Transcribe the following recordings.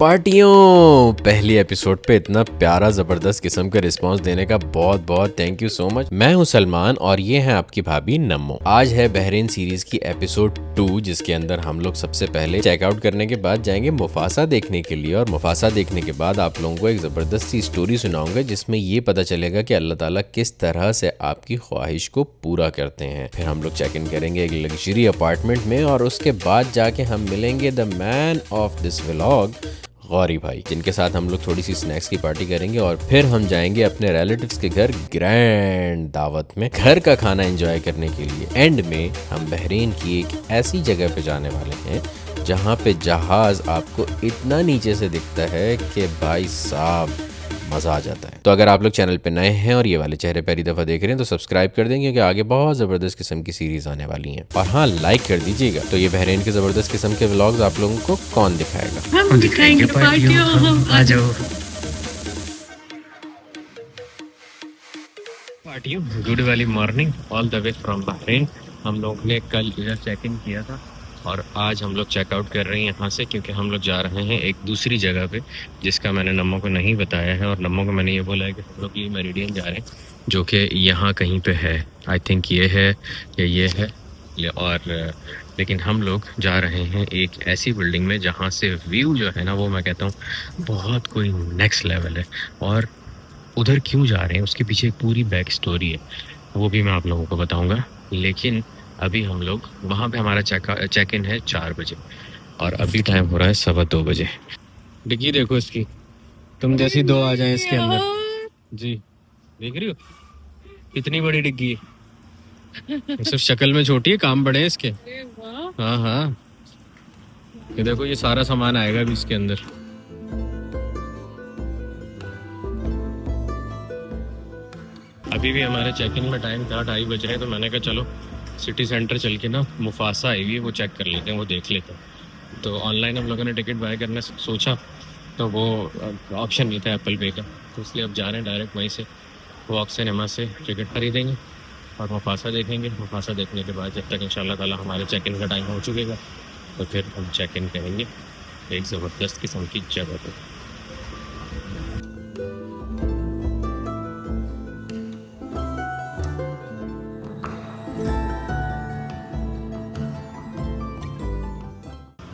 पार्टियों पहली एपिसोड पे इतना प्यारा जबरदस्त किस्म का रिस्पांस देने का बहुत बहुत थैंक यू सो मच। मैं हूं सलमान और ये है आपकी भाभी नम्मो। आज है बहरीन सीरीज की एपिसोड 2 जिसके अंदर हम लोग सबसे पहले चेकआउट करने के बाद जाएंगे मुफासा देखने के लिए, और मुफासा देखने के बाद आप लोगों को एक जबरदस्त सी स्टोरी सुनाऊंगा जिसमें ये पता चलेगा कि अल्लाह ताला किस तरह से आपकी ख्वाहिश को पूरा करते हैं। फिर हम लोग चेक इन करेंगे एक लग्जरी अपार्टमेंट में और उसके बाद जाके हम मिलेंगे the man of this vlog Gauri भाई, जिनके साथ हम लोग थोड़ी सी स्नैक्स की पार्टी करेंगे और फिर हम जाएंगे अपने रिलेटिव्स के घर ग्रैंड दावत में घर का खाना एंजॉय करने के लिए। एंड में हम बहरीन की एक ऐसी जगह पे जाने वाले हैं जहाँ पे जहाज आपको इतना नीचे से दिखता है कि भाई साहब मज़ा आ जाता है। तो अगर आप लोग चैनल पे नए हैं और ये वाले चेहरे पहली दफ़ा देख रहे हैं तो सब्सक्राइब कर देंगे क्योंकि आगे बहुत ज़बरदस्त किस्म की सीरीज़ आने वाली हैं। और हाँ, लाइक कर दीजिएगा। तो ये बहरीन के ज़बरदस्त किस्म के व्लॉग्स आप लोगों को कौन दिखाएगा? हम दिखाएंगे पार्टियों। आ जाओ पार्टियों। गुड वाली morning all the way from Bahrain. हम लोग ने कल इधर चेक इन किया था और आज हम लोग चेकआउट कर रहे हैं यहाँ से, क्योंकि हम लोग जा रहे हैं एक दूसरी जगह पे जिसका मैंने नम्मो को नहीं बताया है। और नम्मो को मैंने ये बोला है कि हम लोग ये मेरिडियन जा रहे हैं जो कि यहाँ कहीं पे है। आई थिंक ये है या ये है और लेकिन हम लोग जा रहे हैं एक ऐसी बिल्डिंग में जहाँ से व्यू जो है ना, वो मैं कहता हूँ बहुत कोई नेक्स्ट लेवल है। और उधर क्यों जा रहे हैं उसके पीछे एक पूरी बैक स्टोरी है, वो भी मैं आप लोगों को बताऊंगा। लेकिन अभी हम लोग वहाँ पे हमारा चेक इन है 4 बजे और अभी टाइम हो रहा है 2:15 बजे। डिग्गी देखो इसकी, तुम जैसी 2 आ जाए इसके अंदर। जी देख रही हो कितनी बड़ी डिग्गी है। सिर्फ शक्ल में छोटी है, काम बड़े हैं इसके। हाँ हाँ, ये देखो ये सारा सामान आएगा अभी इसके अंदर। अभी भी हमारे चेक इन में टाइम था 2:30 बज रहे हैं, तो मैंने कहा चलो सिटी सेंटर चल के ना मुफासा आई हुई है वो चेक कर लेते हैं, वो देख लेते हैं। तो ऑनलाइन हम लोगों ने टिकट बाय करने सोचा तो वो ऑप्शन नहीं था एप्पल पे का, तो इसलिए अब जा रहे हैं डायरेक्ट वहीं से वॉक सिनेमा से टिकट खरीदेंगे और मुफासा देखेंगे। मुफासा देखने के बाद जब तक इंशाल्लाह ताला हमारे चेक इन का टाइम हो चुकेगा तो फिर हम चेक इन करेंगे एक ज़बरदस्त किस्म की जगह पर।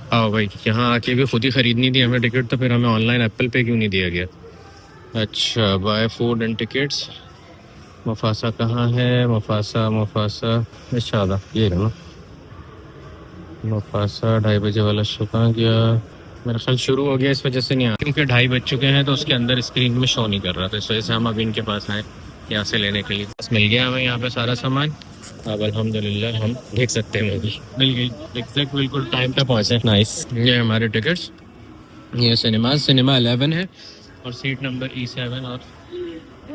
हाँ भाई, यहाँ आके भी खुद ही ख़रीदनी थी हमें टिकट, तो फिर हमें ऑनलाइन एप्पल पे क्यों नहीं दिया गया। अच्छा, buy food and tickets. Mufasa कहाँ है? मुफासा अच्छा ये रहा ना मुफासा। 2:30 बजे वाला शो कहाँ गया? मेरा ख्याल शुरू हो गया, इस वजह से नहीं आया क्योंकि 2:30 बज चुके हैं तो उसके अंदर स्क्रीन में शो नहीं कर रहा था। इस वजह से हम अभी इनके पास आए यहाँ से लेने के लिए। बस मिल गया हमें यहाँ पे सारा सामान। अब अल्हम्दुलिल्लाह हम देख सकते हैं मूवी। मिल गई एग्जैक्ट, बिल्कुल टाइम पे पहुँचे। नाइस, ये हमारे टिकट्स। ये सिनेमा 11 है और सीट नंबर E7 और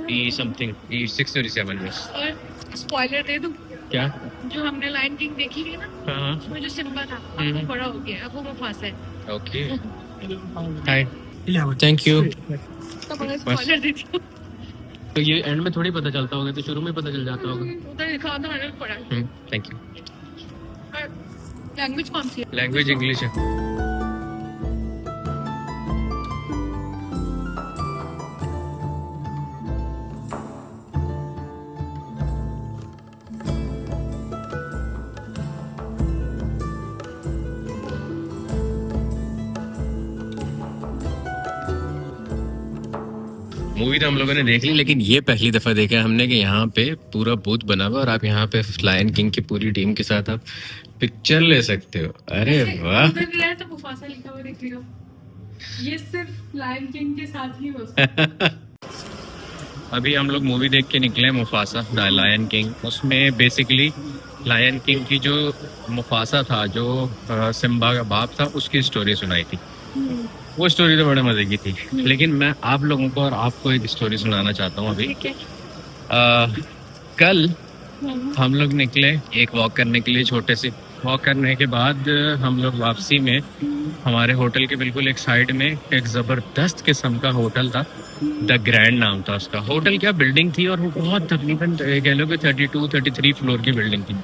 E6 और E7 में। और स्पॉइलर दे दूं क्या? जो हमने लायन किंग देखी थी ना, हाँ उसमें जो सिम्बा था अब वो बड़ा हो गया, अब वो मुफासा है। Okay, hi, thank you. तो मैं स्पॉइलर देती हूँ। तो ये एंड में थोड़ी पता चलता होगा, तो शुरू में पता चल जाता होगा। उधर लिखा था, मैंने पढ़ा। Thank you. लैंग्वेज कौन सी है? लैंग्वेज इंग्लिश है। मूवी तो हम लोगों ने देख ली, लेकिन ये पहली दफा देखा है हमने कि यहाँ पे पूरा बूथ बना हुआ और आप यहाँ पे लायन किंग की पूरी टीम के साथ आप पिक्चर ले सकते हो। अरे वाह, उधर भी है तो मुफासा लिखा हुआ देख लियो। ये सिर्फ लायन किंग के साथ ही हो सकता है। अभी हम लोग मूवी देख के निकले मुफासा द लायन किंग। उसमें बेसिकली लायन किंग की जो मुफासा था, जो सिम्बा का बाप था, उसकी स्टोरी सुनाई थी। वो स्टोरी तो बड़े मजे की थी, लेकिन मैं आप लोगों को और आपको एक स्टोरी सुनाना चाहता हूँ अभी। ठीक है। कल हम लोग निकले एक वॉक करने के लिए, छोटे से वॉक करने के बाद हम लोग वापसी में हमारे होटल के बिल्कुल एक साइड में एक ज़बरदस्त किस्म का होटल था, द ग्रैंड नाम था उसका। होटल क्या बिल्डिंग थी, और वो बहुत तकरीबन कह लो कि 32-33 फ्लोर की बिल्डिंग थी।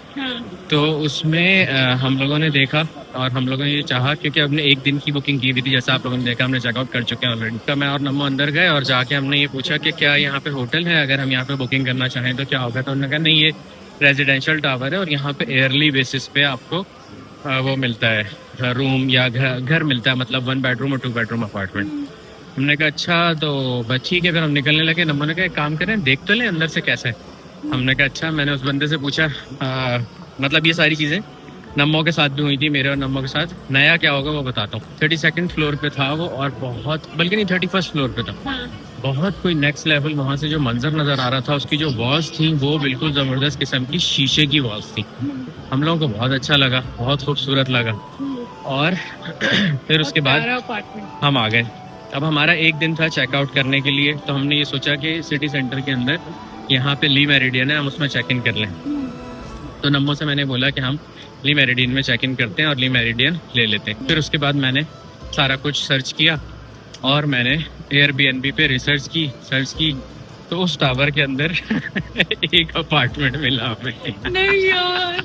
तो उसमें हम लोगों ने देखा और हम लोगों ने ये चाहा क्योंकि हमने एक दिन की बुकिंग की हुई थी, जैसा आप लोगों ने देखा हमने चेकआउट कर चुके हैं ऑलरेडी। तो मैं और नम्मो अंदर गए और जाके हमने ये पूछा कि क्या यहाँ पे होटल है, अगर हम यहाँ पे बुकिंग करना चाहें तो क्या होगा। तो उन्होंने कहा नहीं, ये रेजिडेंशियल टावर है और यहाँ पे ईयरली बेसिस पे आपको वो मिलता है रूम या घर मिलता है, मतलब 1 बेडरूम और 2 बेडरूम अपार्टमेंट। हमने कहा अच्छा, तो बस ठीक है। फिर हम निकलने लगे। नम्मो ने कहा एक काम करें, देख तो लें अंदर से कैसा है। हमने कहा अच्छा। मैंने उस बंदे से पूछा मतलब ये सारी चीज़ें नम्मो के साथ भी हुई थी, मेरे और नम्मो के साथ। नया क्या होगा वो बताता हूँ। 32nd फ्लोर पे था वो, और बहुत, बल्कि नहीं 31st फ्लोर पे था। बहुत कोई नेक्स्ट लेवल। वहाँ से जो मंजर नज़र आ रहा था, उसकी जो वॉल्स थी वो बिल्कुल ज़बरदस्त किस्म की शीशे की वॉल्स थी। हम लोगों को बहुत अच्छा लगा, बहुत खूबसूरत लगा। और फिर उसके बाद हम आ गए। अब हमारा एक दिन था चेकआउट करने के लिए, तो हमने ये सोचा कि सिटी सेंटर के अंदर यहाँ पे ली मेरिडियन है, हम उसमें चेक इन कर लें। तो नम्मो से मैंने बोला कि हम ली मेरिडियन में चेक इन करते हैं और ली मेरिडियन ले लेते हैं। फिर उसके बाद मैंने सारा कुछ सर्च किया और मैंने एयरबीएनबी पे सर्च की तो उस टावर के अंदर एक अपार्टमेंट मिला हमें। नहीं यार,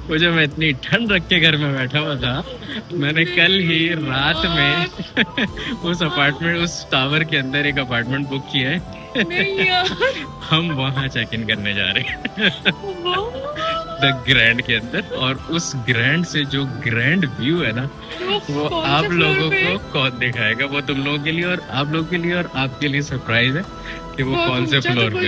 मुझे, मैं इतनी ठंड रख के घर में बैठा हुआ था, मैंने कल ही रात में उस टावर के अंदर एक अपार्टमेंट बुक किया है। नहीं यार, हम वहाँ चेक इन करने जा रहे हैं द ग्रैंड के अंदर। और उस ग्रैंड से जो ग्रैंड व्यू है ना, वो आप लोगों को कौन दिखाएगा। वो तुम लोगों के लिए और आप लोगों के लिए और आपके लिए सरप्राइज है कि वो कौन से फ्लोर पे।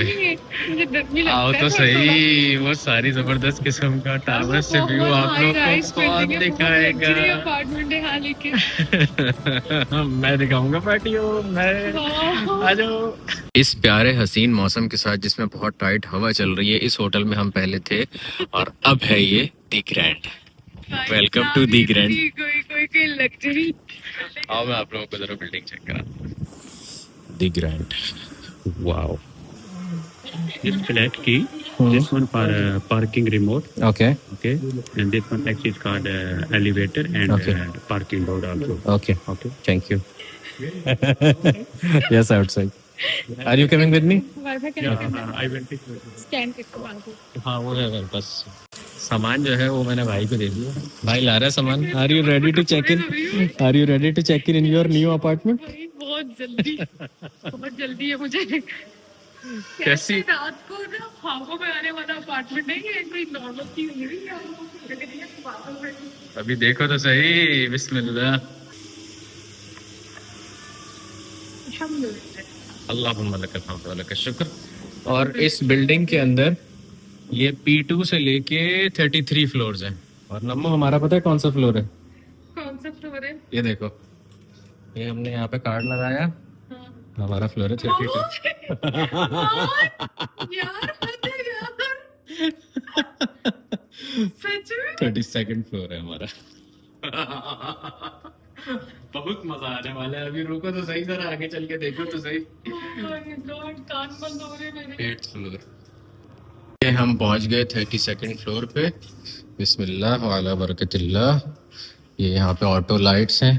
आओ तो सही, वो सारी जबरदस्त किस्म का टावर से व्यू आप लोग को कौन दिखाएगा। अपार्टमेंट है लेके मैं दिखाऊंगा पार्टियों, मैं आ जाओ। इस प्यारे हसीन मौसम के साथ जिसमें बहुत टाइट हवा चल रही है, इस होटल में हम पहले थे और अब है ये the Grand. Welcome to the Grand. कोई लग्जरी। आओ मैं आप लोगों को जरा बिल्डिंग चेक करा। The Grand, wow. This flat key, this one for parking remote, okay okay, and this one actually is called elevator and Okay. parking board also. Okay, Okay. Thank you. Yes, outside. Are you coming with me? Wifi Yeah, connect I went to. Scan करके हाँ वो है मेरे पास। सामान जो है वो मैंने भाई को दे दिया, भाई ला रहा है सामान। Are you ready to check in? Are you ready to check in your new apartment? बहुत जल्दी है मुझे। कैसी? रात को ना ख्वाबों में आने वाला अपार्टमेंट है ये, कोई नॉर्मल चीज नहीं है। अभी देखो तो सही, बिस्मिल्लाह। अल्लाहुम्मा लकल हम्द व लकल शुक्र। और इस बिल्डिंग के अंदर ये P2 से लेके 33 फ्लोर्स हैं। और नम्मो हमारा पता है कौन सा फ्लोर है? कौन सा फ्लोर है? ये देखो, ये हमने यहाँ पे कार्ड लगाया, हमारा फ्लोर है 32। यार मत है यार, सच में 32nd फ्लोर है हमारा। बहुत मजा आने वाला है। अभी रुको तो सही, जरा आगे चल के देखो तो सही। गॉड, कान बंद हो रहे मेरे। 8th floor. ये हम पहुंच गए 32nd फ्लोर पे। बिस्मिल्लाह वाला बरकतिल्लाह। ये यहाँ पे ऑटो लाइट्स हैं,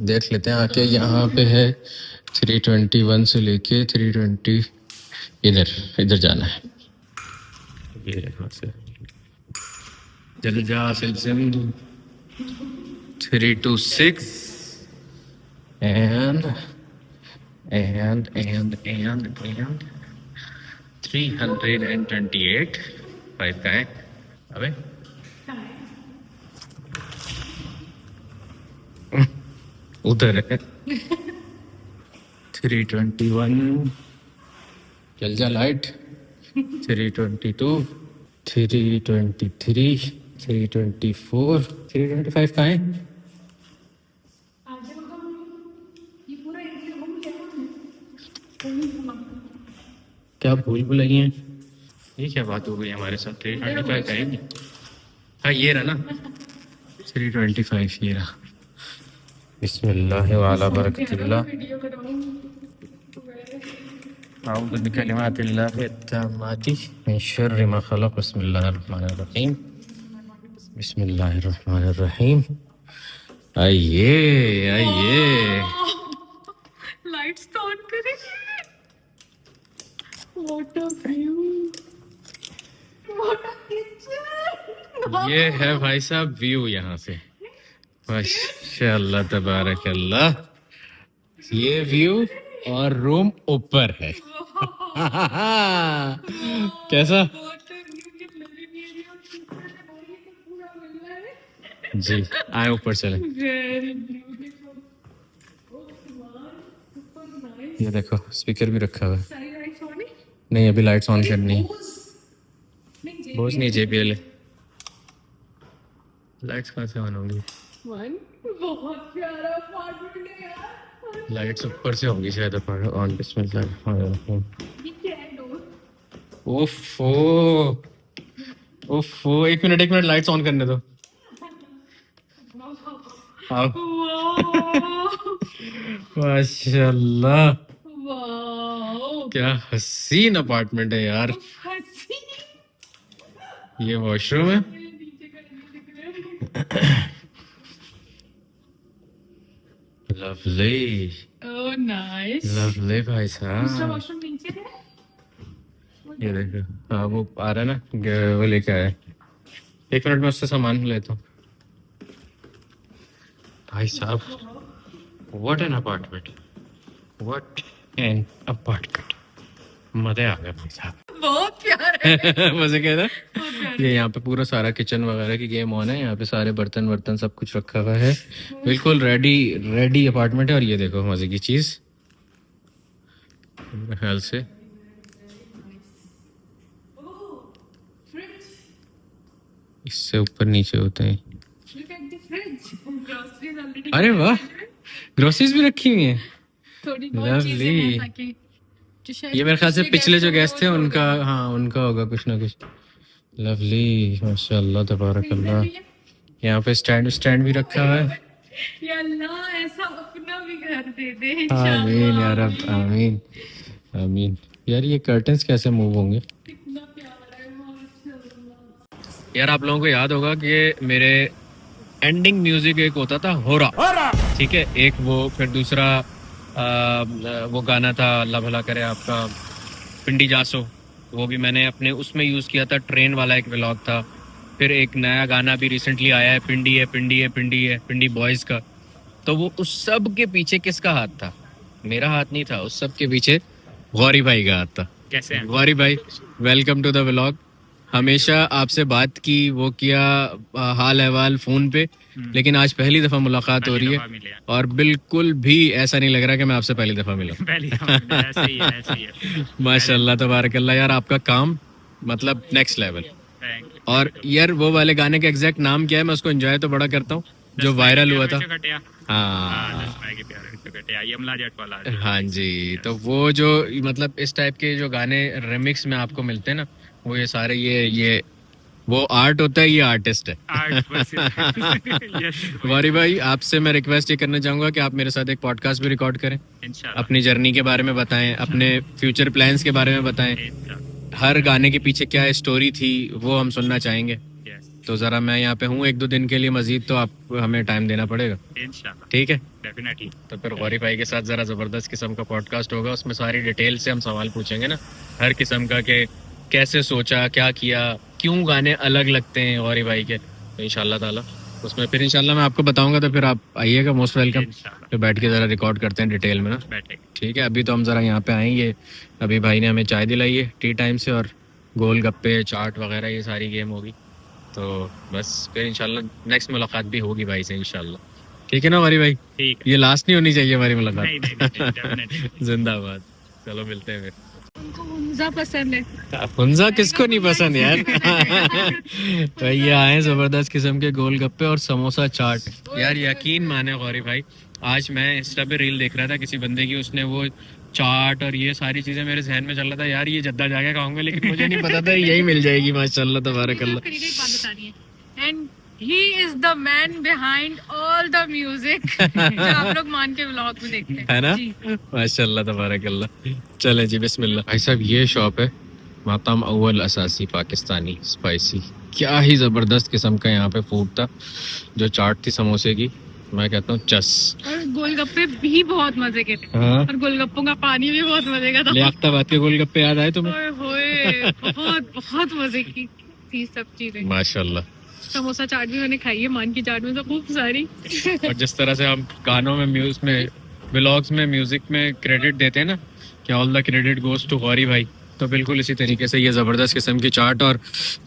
देख लेते हैं आके। यहाँ पे है 321 से लेके 320, इधर जाना है। ये यहाँ से जल जा सिलसिम 326 and 328 5 का है। अबे उधर है 321, चल जा लाइट। 322, 323, 324, 325 का है। क्या भूल भुलैया हैं? ये क्या बात हो गई हमारे साथ? 325 का है। हाँ ये रहा ना 325, ये रहा। बिस्मिल्लाह वाला बरकतिल्लाह। अऊज़ु बिकलिमातिल्लाहि त्ताम्माति मिन शर्रि मा खलक़। बिस्मिल्लाहिर्रहमानिर्रहीम, बिस्मिल्लाहिर्रहमानिर्रहीम। आइए आइए, लाइट्स तो ऑन करें। What a view, what a kitchen. ये है भाई साहब व्यू यहाँ से, माशाल्लाह तबारक अल्लाह। ये व्यू और रूम ऊपर है। कैसा जी? आए ऊपर चले। ये देखो स्पीकर भी रखा हुआ है। नहीं अभी लाइट्स ऑन करनी है। बोझ नहीं JBL है। लाइट्स कहाँ से ऑन होंगी? बहुत प्यारा अपार्टमेंट है यार। लाइट्स ऊपर से होंगी शायद ऑन। बिस्मिल्लाह। ये क्या है डोर? ओफो ओफो, एक मिनट लाइट्स ऑन करने दो। आओ। माशाल्लाह, वाओ क्या हसीन अपार्टमेंट है यार। हंसी। ये वॉशरूम है। नीचे का दिख रहा है। Lovely oh nice. लवली भाई दूसरा साहब। वॉशरूम नीचे है। ये देखो, हाँ वो आ रहा है ना, वो लेके आया। एक मिनट में उससे सामान लेता हूँ। भाई साहब, what an apartment, what an apartment. मजे आ गए भाई साहब। बहुत प्यारा है। मजे क्या था? बहुत प्यारा। ये यहाँ पे पूरा सारा किचन वगैरह की गेम ऑन है। यहाँ पे सारे बर्तन वर्तन सब कुछ रखा हुआ है। बिल्कुल रेडी अपार्टमेंट है। और ये देखो मजे की चीज, मेरे ख्याल से फ्रिज। इससे ऊपर नीचे होते हैं। Look at the fridge. Groceries already. अरे वाह, ग्रोसरीज भी रखी हुई हैं। थोड़ी बहुत चीजें Lovely. हैं ताकि जो शायद ये मेरे ख्याल से पिछले जो गेस्ट थे वो उनका, हाँ उनका होगा कुछ ना कुछ। लवली, माशाल्लाह तबारक अल्लाह। यहाँ पे स्टैंड भी रखा हुआ है। या अल्लाह ऐसा अपना भी घर दे दे आमीन या रब, इंशाल्लाह। आमीन आमीन। यार ये कर्टन्स कैसे मूव होंगे? कितना प्यारा है माशाल्लाह। यार आप लोगों को याद होगा कि मेरे एंडिंग म्यूजिक एक होता था होरा, ठीक है, एक वो, फिर दूसरा वो गाना था अल्लाह भला करे आपका, पिंडी जासो, वो भी मैंने अपने उसमें यूज़ किया था। ट्रेन वाला एक व्लॉग था। फिर एक नया गाना भी रिसेंटली आया है, पिंडी है पिंडी है पिंडी है, पिंडी बॉयज़ का। तो वो उस सब के पीछे किसका हाथ था? मेरा हाथ नहीं था, उस सब के पीछे गौरी भाई का हाथ था। कैसे हैं? गौरी भाई, वेलकम टू द व्लॉग। हमेशा आपसे बात की, वो किया, हाल अहवाल फ़ोन पे, लेकिन आज पहली दफ़ा मुलाकात हो रही है। मिले हैं। और बिल्कुल भी ऐसा नहीं लग रहा कि मैं आपसे पहली दफ़ा मिला। पहली दफा मिले, ऐसे ही है, ऐसे ही है। माशाल्लाह तबारक अल्लाह। यार आपका काम मतलब नेक्स्ट लेवल। Thank you. और यार वो वाले गाने का एग्जैक्ट नाम क्या है? मैं उसको एंजॉय तो बड़ा करता हूँ, जो वायरल हुआ था। कटिया। हाँ हाँ, 10 मई के प्यारे से कटिया, यमला जट वाला। हाँ जी। तो वो जो मतलब इस टाइप के जो गाने रिमिक्स में आपको मिलते हैं ना, वो ये सारे ये वो आर्ट होता है, ये आर्टिस्ट है। आर्ट बस। Yes, गौरी भाई, आपसे मैं रिक्वेस्ट ये करना चाहूंगा कि आप मेरे साथ एक पॉडकास्ट भी रिकॉर्ड करें। इंशाल्लाह। अपनी जर्नी के बारे में बताएं, अपने फ्यूचर प्लान्स के बारे में बताएं, इंशाल्लाह। हर गाने के पीछे क्या स्टोरी थी वो हम सुनना चाहेंगे। Yes, तो ज़रा मैं यहाँ पे हूँ 1-2 दिन के लिए मजीद, तो आप हमें टाइम देना पड़ेगा, इंशाल्लाह, ठीक है? डेफिनेटली। तो फिर गौरी भाई के साथ ज़रा ज़बरदस्त किस्म का पॉडकास्ट होगा। उसमें सारी डिटेल से हम सवाल पूछेंगे ना, हर किस्म का, कि कैसे सोचा, क्या किया, क्यों गाने अलग लगते हैं गौरी भाई के। तो इंशाल्लाह ताला उसमें फिर इंशाल्लाह मैं आपको बताऊंगा। तो फिर आप आइएगा, मोस्ट वेलकम। इंशाल्लाह, फिर बैठ के ज़रा रिकॉर्ड करते हैं डिटेल में ना, बैठेंगे। ठीक है? अभी तो हम ज़रा यहाँ पे आएंगे। अभी भाई ने हमें चाय दिलाई है टी टाइम से, और गोल गप्पे, चाट वगैरह ये सारी गेम होगी। तो बस फिर इंशाल्लाह नेक्स्ट मुलाकात भी होगी भाई से इंशाल्लाह, ठीक है ना गौरी भाई? ठीक है। ये लास्ट नहीं होनी चाहिए हमारी नहीं मुलाकात। नहीं नहीं, डेफिनेटली। जिंदाबाद। चलो मिलते हैं फिर। उनको हुंजा पसंद है। हुंजा किसको नहीं पसंद यार। तो ये आए जबरदस्त किस्म के गोलगप्पे और समोसा चाट। यार यकीन माने गौरी भाई, आज मैं इंस्टा पे रील देख रहा था किसी बंदे की, उसने वो चाट और ये सारी चीजें मेरे जहन में चल रहा था, यार ये जद्दा जाके खाऊंगा, लेकिन मुझे नहीं पता था यही मिल जाएगी। माशाल्लाह तबारक अल्लाह। आपको एक बात बतानी है, and he is the man behind all the music जो आप लोग मान के व्लॉग में देखते हैं, है ना? जी। माशाल्लाह तबारक अल्लाह। चले जी, बिस्मिल्लाह। भाई साहब ये शॉप है मातम अव्वल असासी पाकिस्तानी स्पाइसी। क्या ही ज़बरदस्त किस्म का यहाँ पे फूड था। जो चाट थी समोसे की, मैं कहता हूँ चस। और गोलगप्पे भी बहुत मजे के थे, हाँ, और गोलगप्पों का पानी भी बहुत मजे का था। लियाकताबाद के गोलगप्पे याद आए तुम्हें? ओए होए, बहुत बहुत मजे की थी सब चीजें। माशाल्लाह। समोसा चाट भी मैंने खाई है, मान की चाट में तो खूब सारी। और जिस तरह से हम गानों में व्लॉग्स में म्यूजिक में क्रेडिट देते हैं ना कि all the credit goes to Gauri भाई, तो बिल्कुल इसी तरीके से ये ज़बरदस्त किस्म की चाट और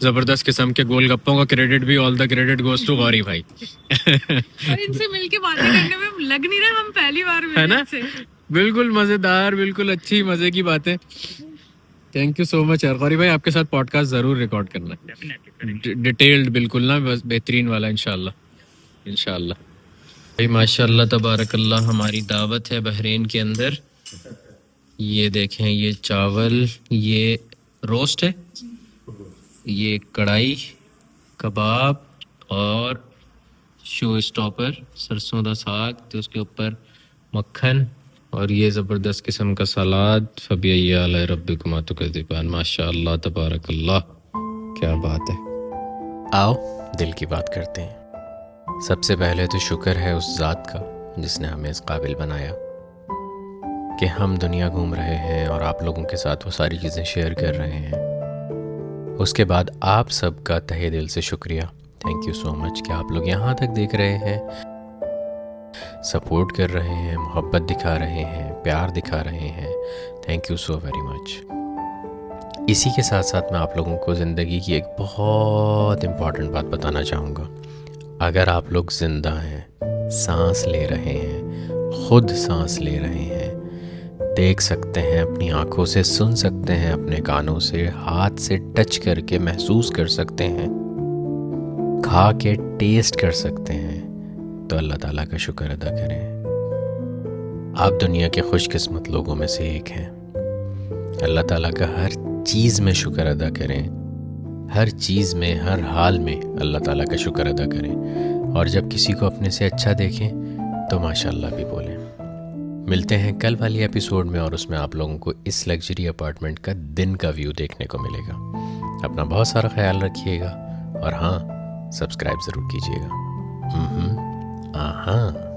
ज़बरदस्त किस्म के गोलगप्पों का क्रेडिट भी all the credit goes to Gauri भाई। और इनसे मिलके बातें करने में लग नहीं रहा हम पहली बार मिले है ना? इनसे। बिल्कुल मज़ेदार, बिल्कुल अच्छी मज़े की बातें। थैंक यू सो मच यार गौरी भाई, आपके साथ पॉडकास्ट ज़रूर रिकॉर्ड करना है, डिटेल्ड बिल्कुल ना, बस बेहतरीन वाला इंशाल्लाह इंशाल्लाह। भाई माशाल्लाह तबारकल्लाह, हमारी दावत है बहरीन के अंदर। ये देखें, ये चावल, ये रोस्ट है, ये कढ़ाई कबाब और शो स्टॉपर सरसों का साग, तो उसके ऊपर मक्खन और ये ज़बरदस्त किस्म का सलाद। फबी आला रब्बिकुमा तुकज़्ज़िबान। माशाअल्लाह तबारकल्लाह, क्या बात है। आओ दिल की बात करते हैं। सबसे पहले तो शुक्र है उस ज़ात का जिसने हमें इस काबिल बनाया कि हम दुनिया घूम रहे हैं और आप लोगों के साथ वो सारी चीज़ें शेयर कर रहे हैं। उसके बाद आप सबका तहे दिल से शुक्रिया, थैंक यू सो मच कि आप लोग यहाँ तक देख रहे हैं, सपोर्ट कर रहे हैं, मोहब्बत दिखा रहे हैं, प्यार दिखा रहे हैं। Thank you so very much. इसी के साथ साथ मैं आप लोगों को ज़िंदगी की एक बहुत इम्पॉर्टेंट बात बताना चाहूँगा। अगर आप लोग ज़िंदा हैं, सांस ले रहे हैं, खुद सांस ले रहे हैं, देख सकते हैं अपनी आँखों से, सुन सकते हैं अपने कानों से, हाथ से टच करके महसूस कर सकते हैं, खा के टेस्ट कर सकते हैं, तो अल्लाह ताला का शुक्र अदा करें। आप दुनिया के खुशकिस्मत लोगों में से एक हैं। अल्लाह ताला का हर चीज़ में शुक्र अदा करें, हर चीज़ में, हर हाल में अल्लाह ताला का शुक्र अदा करें। और जब किसी को अपने से अच्छा देखें तो माशाल्लाह भी बोलें। मिलते हैं कल वाली एपिसोड में और उसमें आप लोगों को इस लग्जरी अपार्टमेंट का दिन का व्यू देखने को मिलेगा। अपना बहुत सारा ख्याल रखिएगा और हाँ, सब्सक्राइब ज़रूर कीजिएगा। हाँ।